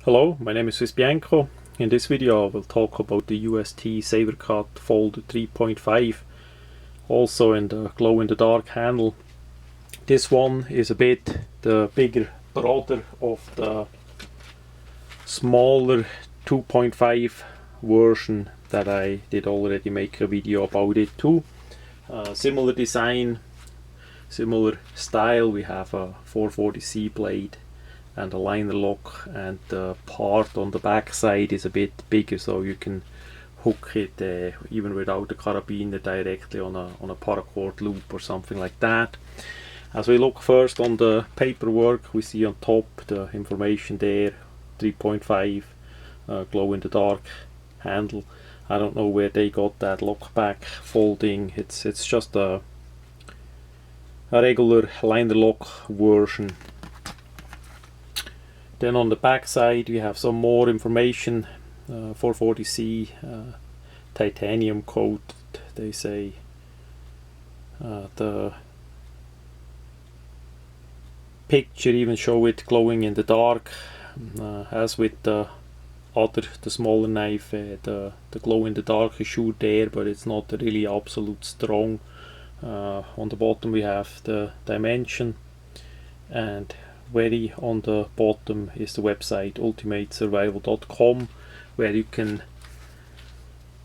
Hello, my name is swissbianco. In this video I will talk about the UST sabercut Fold 3.5, also in the glow-in-the-dark handle. This one is a bit the bigger brother of the smaller 2.5 version that I did already make a video about it too. Similar design, similar style. We have a 440C blade and a liner lock, and the part on the back side is a bit bigger, so you can hook it even without the carabiner directly on a paracord loop or something like that. As we look first on the paperwork, we see on top the information there, 3.5 glow in the dark handle. I don't know where they got that lock back folding. It's just a regular liner lock version. Then on the back side we have some more information, 440C titanium coat, they say. The picture even show it glowing in the dark. As with the smaller knife, the glow in the dark is sure there, but it's not really absolute strong. On the bottom we have the dimension, and very on the bottom is the website ultimatesurvival.com, where you can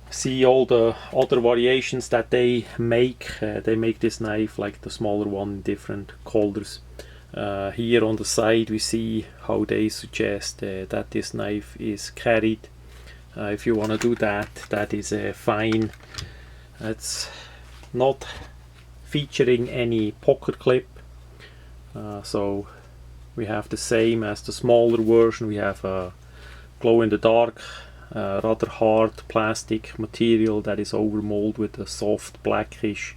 see all the other variations that they make. They make this knife like the smaller one in different colors. Here on the side we see how they suggest that this knife is carried. If you want to do that, that is fine. It's not featuring any pocket clip, so we have the same as the smaller version. We have a glow in the dark, rather hard plastic material that is overmolded with a soft blackish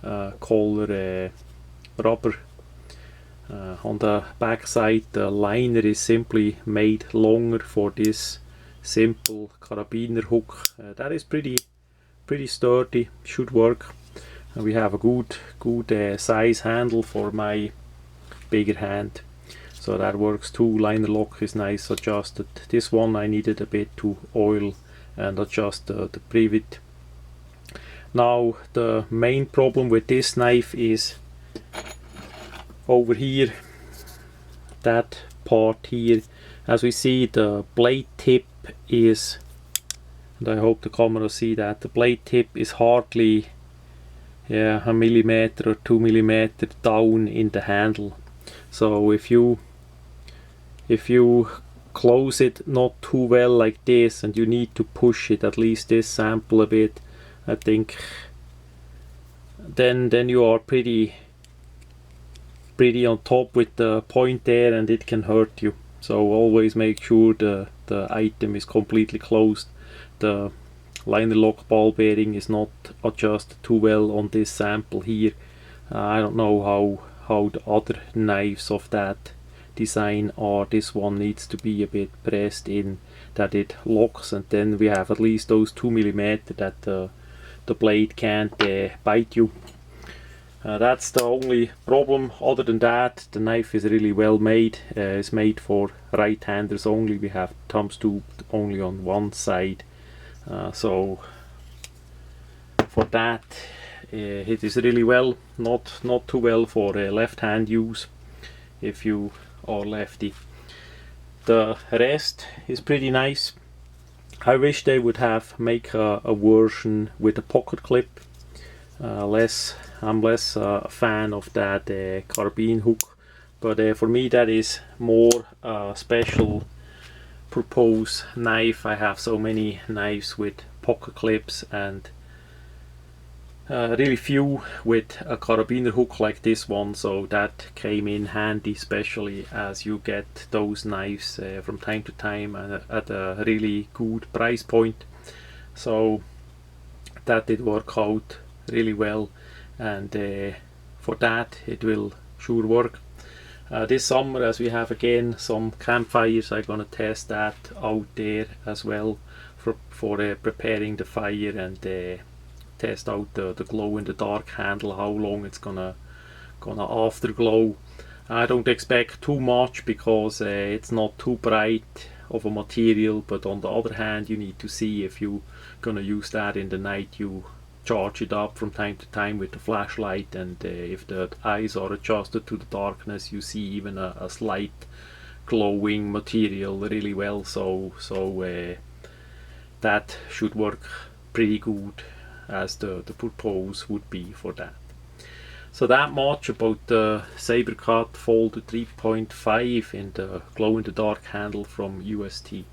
color rubber. On the back side the liner is simply made longer for this simple carabiner hook. That is pretty sturdy, should work. We have a good size handle for my bigger hand, so that works too. Liner lock is nice adjusted. This one I needed a bit to oil and adjust the privet. Now the main problem with this knife is over here, that part here. As we see, the blade tip is, and I hope the camera see that, the blade tip is hardly a millimeter or 2 millimeter down in the handle. So if you close it not too well like this, and you need to push it, at least this sample a bit, I think, then you are pretty on top with the point there, and it can hurt you. So always make sure the item is completely closed. The liner lock ball bearing is not adjusted too well on this sample here. I don't know how the other knives of that design are. This one needs to be a bit pressed in that it locks, and then we have at least those 2 millimeter that the blade can't bite you. That's the only problem. Other than that, the knife is really well made. It's made for right-handers only. We have thumb tube only on one side, so for that it is really well. Not too well for left hand use if you are lefty. The rest is pretty nice. I wish they would make a version with a pocket clip. I'm less a fan of that carbine hook, but for me that is more a special purpose knife. I have so many knives with pocket clips, and really few with a carabiner hook like this one, so that came in handy, especially as you get those knives from time to time at a really good price point. So that did work out really well, and for that it will sure work. This summer, as we have again some campfires, I'm gonna test that out there as well for preparing the fire, and test out the glow in the dark handle, how long it's gonna afterglow. I don't expect too much because it's not too bright of a material, but on the other hand you need to see if you're gonna use that in the night. You charge it up from time to time with the flashlight, and if the eyes are adjusted to the darkness, you see even a slight glowing material really well. So that should work pretty good, as the purpose would be for that. So that much about the sabercut Fold 3.5 in the glow-in-the-dark handle from UST.